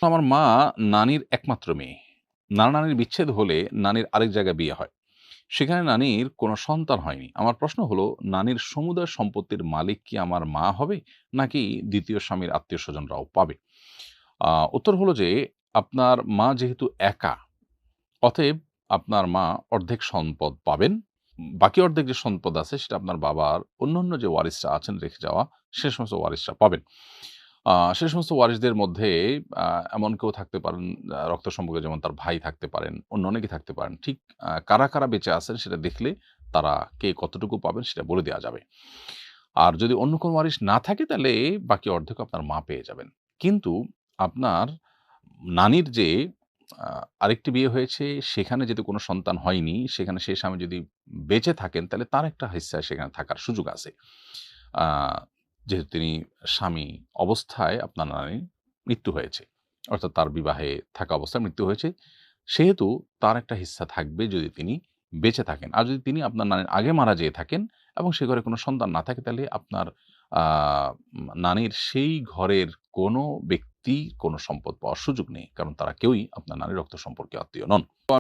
আমার মা নানির একমাত্র মেয়ে। নানা-নানির বিচ্ছেদ হলে নানির আরেক জায়গায় বিয়ে হয়। সেখানে নানির কোনো সন্তান হয়নি। আমার প্রশ্ন হলো, নানির সমুদয় সম্পত্তির মালিক কি আমার মা হবে? নাকি ২য় স্বামীর আত্মীয়স্বজনরাও পাবে? উত্তর হলো যে, আপনার মা যেহেতু একা, অতএব আপনার মা অর্ধেক সম্পদ পাবেন। বাকি অর্ধেক যে সম্পদ আছে সেটা আপনার বাবার অন্যান্য যে ওয়ারিসরা আছেন রেখে যাওয়া, সে সমস্ত ওয়ারিসরা পাবেন। সে সমস্ত ওয়ারিসদের মধ্যে আ এমন কেউ থাকতে পারেন, রক্ত সম্পর্কে, যেমন তার ভাই থাকতে পারেন, অন্য অনেকে থাকতে পারেন। ঠিক কারা বেঁচে আছেন সেটা দেখলে তারা কে কতটুকু পাবেন সেটা বলে দেয়া যাবে। আর যদি অন্য কোনো ওয়ারিশ না থাকে তাহলে বাকি অর্ধেকও আপনার মা পেয়ে যাবেন। কিন্তু আপনার নানির যে আ আরেকটি বিয়ে হয়েছে, সেখানে যদি কোনো সন্তান হয়নি, সেখানে সেই স্বামী যদি বেঁচে থাকেন তাহলে তার একটা হিস্সা সেখানে থাকার সুযোগ আছে। আ যেহেতু তিনি স্বামী অবস্থায় আপনার নানির মৃত্যু হয়েছে। অর্থাৎ তার বিবাহে থাকা অবস্থায় মৃত্যু হয়েছে। সেহেতু তার একটা হিস্সা থাকবে যদি তিনি বেঁচে থাকেন। আর যদি তিনি আপনার নানির আগে মারা যেয়ে থাকেন এবং সে ঘরে কোনো সন্তান না থাকে, তাহলে আপনার আ নানির সেই ঘরের কোনো ব্যক্তি কোনো সম্পদ পাওয়ার সুযোগ নেই। কারণ তারা কেউই আপনার নানির রক্ত সম্পর্কীয় আত্মীয় নন।